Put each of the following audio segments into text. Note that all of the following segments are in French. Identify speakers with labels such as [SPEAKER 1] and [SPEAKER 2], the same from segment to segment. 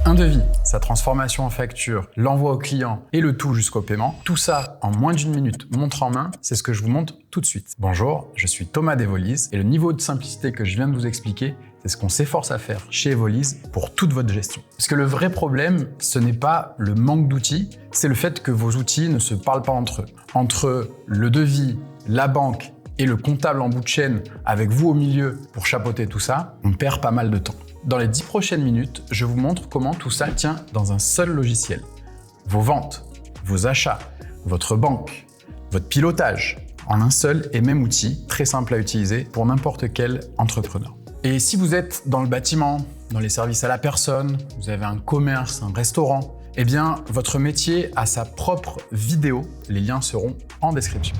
[SPEAKER 1] Un devis, sa transformation en facture, l'envoi au client et le tout jusqu'au paiement, tout ça en moins d'1 minute, montre en main, c'est ce que je vous montre tout de suite. Bonjour, je suis Thomas d'Evolise et le niveau de simplicité que je viens de vous expliquer, c'est ce qu'on s'efforce à faire chez Evolise pour toute votre gestion. Parce que le vrai problème, ce n'est pas le manque d'outils, c'est le fait que vos outils ne se parlent pas entre eux. Entre le devis, la banque et le comptable en bout de chaîne avec vous au milieu pour chapeauter tout ça, on perd pas mal de temps. Dans les 10 prochaines minutes, je vous montre comment tout ça tient dans un seul logiciel. Vos ventes, vos achats, votre banque, votre pilotage, en un seul et même outil, très simple à utiliser pour n'importe quel entrepreneur. Et si vous êtes dans le bâtiment, dans les services à la personne, vous avez un commerce, un restaurant, eh bien, votre métier a sa propre vidéo. Les liens seront en description.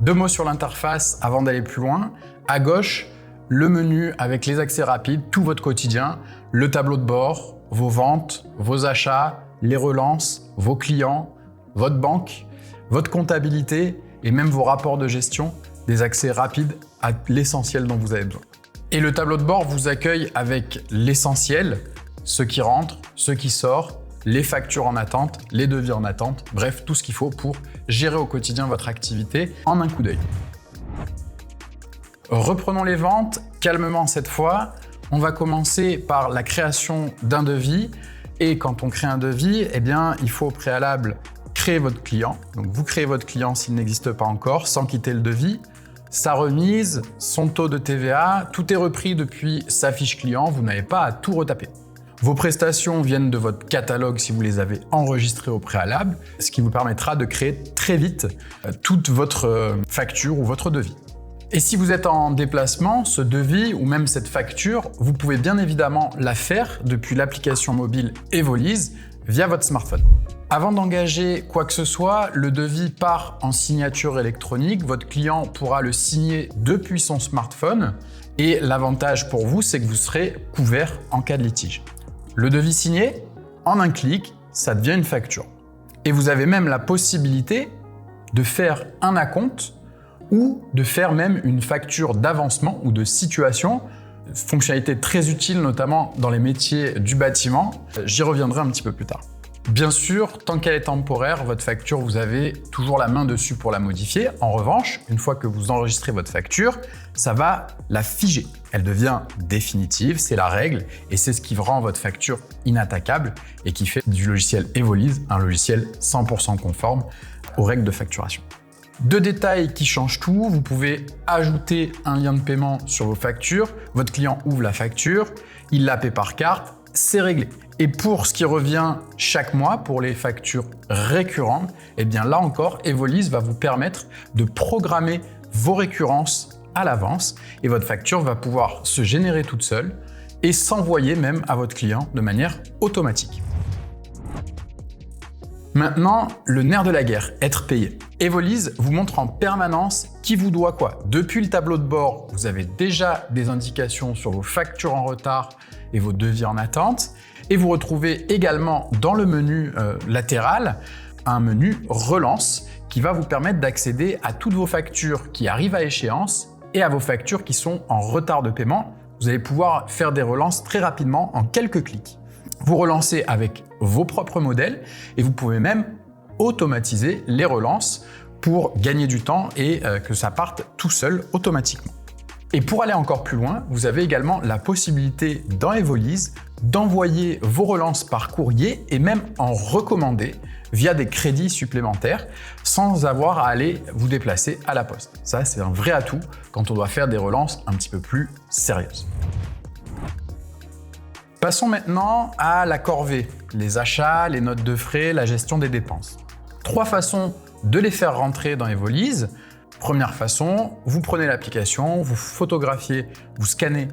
[SPEAKER 1] 2 mots sur l'interface avant d'aller plus loin. À gauche, le menu avec les accès rapides, tout votre quotidien, le tableau de bord, vos ventes, vos achats, les relances, vos clients, votre banque, votre comptabilité et même vos rapports de gestion, des accès rapides à l'essentiel dont vous avez besoin. Et le tableau de bord vous accueille avec l'essentiel, ce qui rentre, ce qui sort, les factures en attente, les devis en attente, bref, tout ce qu'il faut pour gérer au quotidien votre activité en un coup d'œil. Reprenons les ventes, calmement cette fois. On va commencer par la création d'un devis. Et quand on crée un devis, eh bien, il faut au préalable créer votre client. Donc vous créez votre client s'il n'existe pas encore, sans quitter le devis. Sa remise, son taux de TVA, tout est repris depuis sa fiche client, vous n'avez pas à tout retaper. Vos prestations viennent de votre catalogue si vous les avez enregistrées au préalable, ce qui vous permettra de créer très vite toute votre facture ou votre devis. Et si vous êtes en déplacement, ce devis ou même cette facture, vous pouvez bien évidemment la faire depuis l'application mobile Evolise via votre smartphone. Avant d'engager quoi que ce soit, le devis part en signature électronique. Votre client pourra le signer depuis son smartphone et l'avantage pour vous, c'est que vous serez couvert en cas de litige. Le devis signé, en un clic, ça devient une facture. Et vous avez même la possibilité de faire un acompte ou de faire même une facture d'avancement ou de situation, fonctionnalité très utile notamment dans les métiers du bâtiment. J'y reviendrai un petit peu plus tard. Bien sûr, tant qu'elle est temporaire, votre facture, vous avez toujours la main dessus pour la modifier. En revanche, une fois que vous enregistrez votre facture, ça va la figer. Elle devient définitive, c'est la règle et c'est ce qui rend votre facture inattaquable et qui fait du logiciel Evolise un logiciel 100% conforme aux règles de facturation. 2 détails qui changent tout, vous pouvez ajouter un lien de paiement sur vos factures, votre client ouvre la facture, il la paie par carte, c'est réglé. Et pour ce qui revient chaque mois, pour les factures récurrentes, eh bien là encore, Evolise va vous permettre de programmer vos récurrences à l'avance et votre facture va pouvoir se générer toute seule et s'envoyer même à votre client de manière automatique. Maintenant, le nerf de la guerre, être payé. Evolise vous montre en permanence qui vous doit quoi. Depuis le tableau de bord, vous avez déjà des indications sur vos factures en retard et vos devis en attente. Et vous retrouvez également dans le menu latéral un menu relance qui va vous permettre d'accéder à toutes vos factures qui arrivent à échéance et à vos factures qui sont en retard de paiement. Vous allez pouvoir faire des relances très rapidement en quelques clics. Vous relancez avec vos propres modèles et vous pouvez même automatiser les relances pour gagner du temps et que ça parte tout seul automatiquement. Et pour aller encore plus loin, vous avez également la possibilité dans Evolise d'envoyer vos relances par courrier et même en recommander via des crédits supplémentaires sans avoir à aller vous déplacer à la poste. Ça, c'est un vrai atout quand on doit faire des relances un petit peu plus sérieuses. Passons maintenant à la corvée, les achats, les notes de frais, la gestion des dépenses. 3 façons de les faire rentrer dans Evolise. Première façon, vous prenez l'application, vous photographiez, vous scannez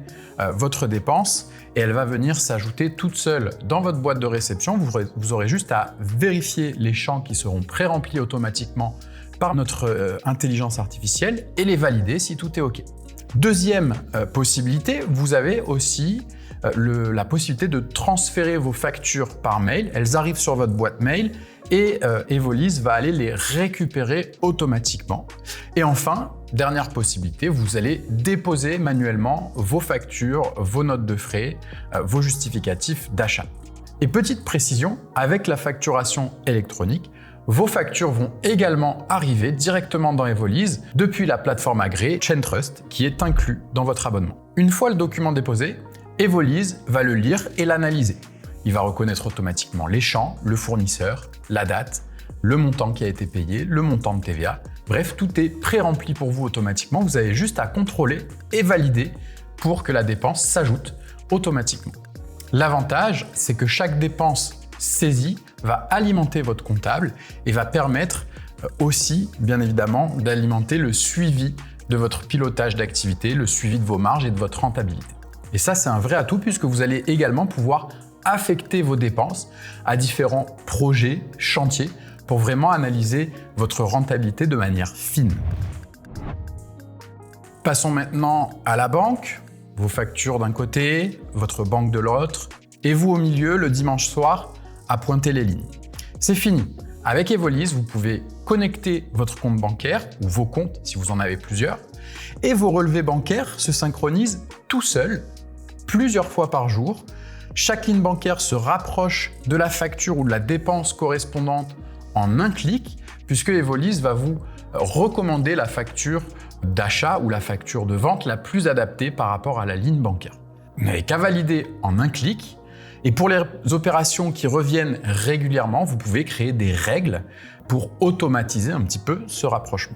[SPEAKER 1] votre dépense et elle va venir s'ajouter toute seule dans votre boîte de réception. Vous aurez juste à vérifier les champs qui seront pré-remplis automatiquement par notre intelligence artificielle et les valider si tout est OK. Deuxième possibilité, vous avez aussi la possibilité de transférer vos factures par mail. Elles arrivent sur votre boîte mail et Evolise va aller les récupérer automatiquement. Et enfin, dernière possibilité, vous allez déposer manuellement vos factures, vos notes de frais, vos justificatifs d'achat. Et petite précision, avec la facturation électronique, vos factures vont également arriver directement dans Evolise depuis la plateforme agréée Chaintrust qui est inclus dans votre abonnement. Une fois le document déposé, Evolise va le lire et l'analyser. Il va reconnaître automatiquement les champs, le fournisseur, la date, le montant qui a été payé, le montant de TVA. Bref, tout est pré-rempli pour vous automatiquement. Vous avez juste à contrôler et valider pour que la dépense s'ajoute automatiquement. L'avantage, c'est que chaque dépense saisie va alimenter votre comptable et va permettre aussi, bien évidemment, d'alimenter le suivi de votre pilotage d'activité, le suivi de vos marges et de votre rentabilité. Et ça, c'est un vrai atout puisque vous allez également pouvoir affecter vos dépenses à différents projets, chantiers, pour vraiment analyser votre rentabilité de manière fine. Passons maintenant à la banque. Vos factures d'un côté, votre banque de l'autre, et vous au milieu, le dimanche soir, à pointer les lignes. C'est fini. Avec Evolise, vous pouvez connecter votre compte bancaire, ou vos comptes si vous en avez plusieurs, et vos relevés bancaires se synchronisent tout seuls, plusieurs fois par jour. Chaque ligne bancaire se rapproche de la facture ou de la dépense correspondante en un clic, puisque Evolise va vous recommander la facture d'achat ou la facture de vente la plus adaptée par rapport à la ligne bancaire. Vous n'avez qu'à valider en un clic. Et pour les opérations qui reviennent régulièrement, vous pouvez créer des règles pour automatiser un petit peu ce rapprochement.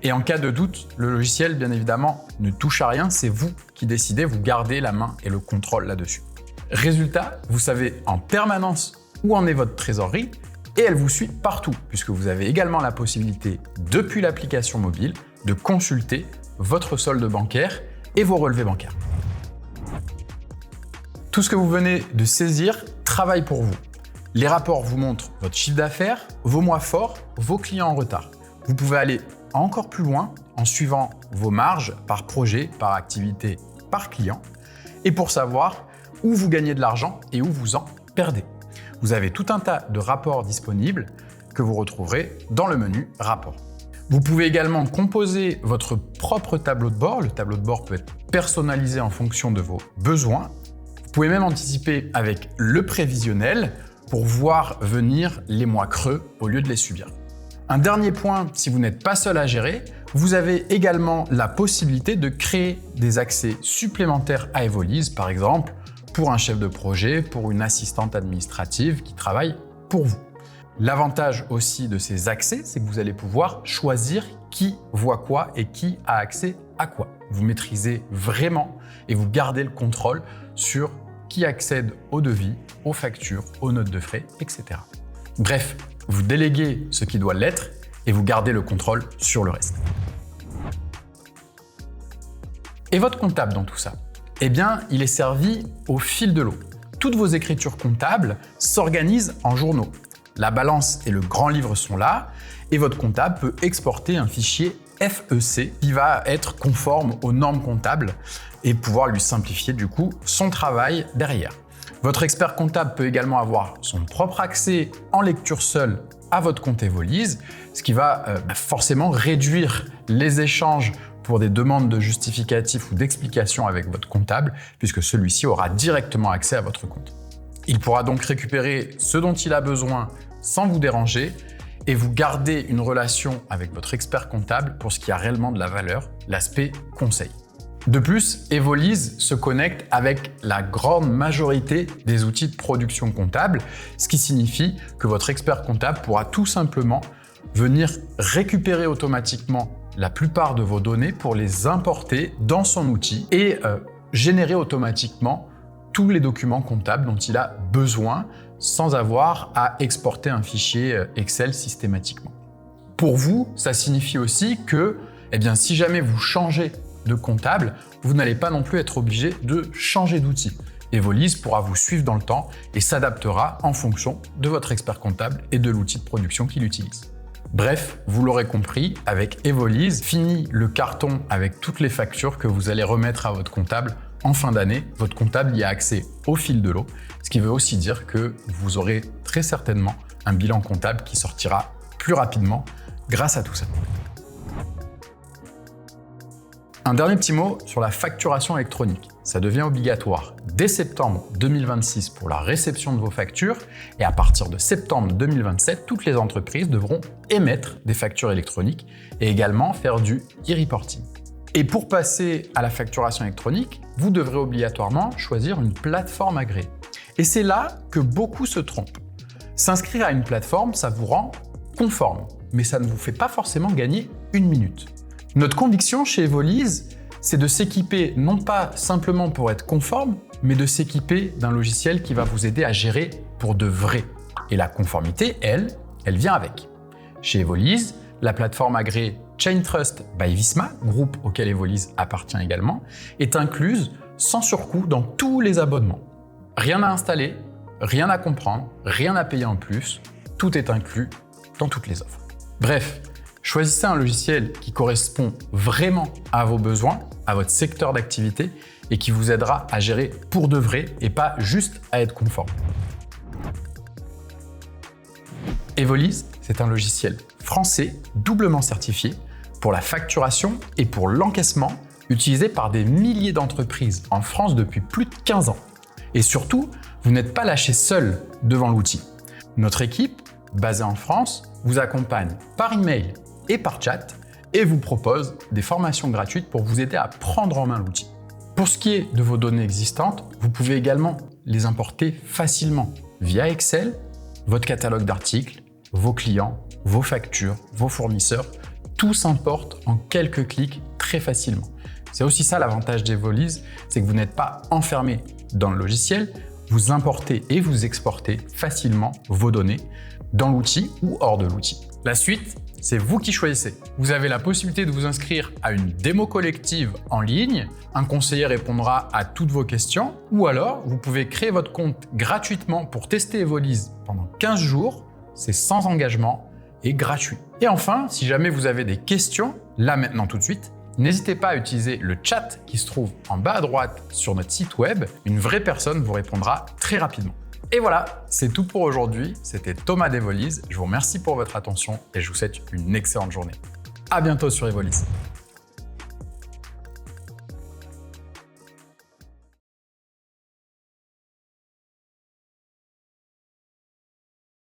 [SPEAKER 1] Et en cas de doute, le logiciel, bien évidemment, ne touche à rien, c'est vous qui décidez, vous gardez la main et le contrôle là-dessus. Résultat, vous savez en permanence où en est votre trésorerie et elle vous suit partout, puisque vous avez également la possibilité, depuis l'application mobile, de consulter votre solde bancaire et vos relevés bancaires. Tout ce que vous venez de saisir travaille pour vous. Les rapports vous montrent votre chiffre d'affaires, vos mois forts, vos clients en retard. Vous pouvez aller encore plus loin en suivant vos marges par projet, par activité, par client, et pour savoir où vous gagnez de l'argent et où vous en perdez. Vous avez tout un tas de rapports disponibles que vous retrouverez dans le menu Rapports. Vous pouvez également composer votre propre tableau de bord. Le tableau de bord peut être personnalisé en fonction de vos besoins. Vous pouvez même anticiper avec le prévisionnel pour voir venir les mois creux au lieu de les subir. Un dernier point, si vous n'êtes pas seul à gérer, vous avez également la possibilité de créer des accès supplémentaires à Evolise, par exemple pour un chef de projet, pour une assistante administrative qui travaille pour vous. L'avantage aussi de ces accès, c'est que vous allez pouvoir choisir qui voit quoi et qui a accès à quoi. Vous maîtrisez vraiment et vous gardez le contrôle sur qui accède aux devis, aux factures, aux notes de frais, etc. Bref, vous déléguez ce qui doit l'être et vous gardez le contrôle sur le reste. Et votre comptable dans tout ça? Eh bien, il est servi au fil de l'eau. Toutes vos écritures comptables s'organisent en journaux. La balance et le grand livre sont là et votre comptable peut exporter un fichier FEC qui va être conforme aux normes comptables et pouvoir lui simplifier du coup son travail derrière. Votre expert comptable peut également avoir son propre accès en lecture seule à votre compte Evolise, ce qui va forcément réduire les échanges pour des demandes de justificatifs ou d'explications avec votre comptable, puisque celui-ci aura directement accès à votre compte. Il pourra donc récupérer ce dont il a besoin sans vous déranger et vous garder une relation avec votre expert comptable pour ce qui a réellement de la valeur, l'aspect conseil. De plus, Evolise se connecte avec la grande majorité des outils de production comptable, ce qui signifie que votre expert comptable pourra tout simplement venir récupérer automatiquement la plupart de vos données pour les importer dans son outil et générer automatiquement tous les documents comptables dont il a besoin sans avoir à exporter un fichier Excel systématiquement. Pour vous, ça signifie aussi que si jamais vous changez de comptable, vous n'allez pas non plus être obligé de changer d'outil. Evolise pourra vous suivre dans le temps et s'adaptera en fonction de votre expert comptable et de l'outil de production qu'il utilise. Bref, vous l'aurez compris, avec Evolise, fini le carton avec toutes les factures que vous allez remettre à votre comptable en fin d'année, votre comptable y a accès au fil de l'eau, ce qui veut aussi dire que vous aurez très certainement un bilan comptable qui sortira plus rapidement grâce à tout ça. Un dernier petit mot sur la facturation électronique. Ça devient obligatoire dès septembre 2026 pour la réception de vos factures et à partir de septembre 2027, toutes les entreprises devront émettre des factures électroniques et également faire du e-reporting. Et pour passer à la facturation électronique, vous devrez obligatoirement choisir une plateforme agréée. Et c'est là que beaucoup se trompent. S'inscrire à une plateforme, ça vous rend conforme, mais ça ne vous fait pas forcément gagner une minute. Notre conviction chez Evolise, c'est de s'équiper non pas simplement pour être conforme, mais de s'équiper d'un logiciel qui va vous aider à gérer pour de vrai. Et la conformité, elle vient avec. Chez Evolise, la plateforme agréée ChainTrust by Visma, groupe auquel Evolise appartient également, est incluse sans surcoût dans tous les abonnements. Rien à installer, rien à comprendre, rien à payer en plus, tout est inclus dans toutes les offres. Bref, choisissez un logiciel qui correspond vraiment à vos besoins, à votre secteur d'activité et qui vous aidera à gérer pour de vrai et pas juste à être conforme. Evolise, c'est un logiciel français doublement certifié pour la facturation et pour l'encaissement, utilisé par des milliers d'entreprises en France depuis plus de 15 ans. Et surtout, vous n'êtes pas lâché seul devant l'outil. Notre équipe, basée en France, vous accompagne par email et par chat et vous propose des formations gratuites pour vous aider à prendre en main l'outil. Pour ce qui est de vos données existantes, vous pouvez également les importer facilement via Excel, votre catalogue d'articles, vos clients, vos factures, vos fournisseurs, tout s'importe en quelques clics très facilement. C'est aussi ça l'avantage d'Evolise, c'est que vous n'êtes pas enfermé dans le logiciel, vous importez et vous exportez facilement vos données dans l'outil ou hors de l'outil. La suite, c'est vous qui choisissez. Vous avez la possibilité de vous inscrire à une démo collective en ligne. Un conseiller répondra à toutes vos questions. Ou alors, vous pouvez créer votre compte gratuitement pour tester Evolise pendant 15 jours. C'est sans engagement et gratuit. Et enfin, si jamais vous avez des questions, là maintenant tout de suite, n'hésitez pas à utiliser le chat qui se trouve en bas à droite sur notre site web. Une vraie personne vous répondra très rapidement. Et voilà, c'est tout pour aujourd'hui. C'était Thomas d'Evolise. Je vous remercie pour votre attention et je vous souhaite une excellente journée. À bientôt sur Evolise.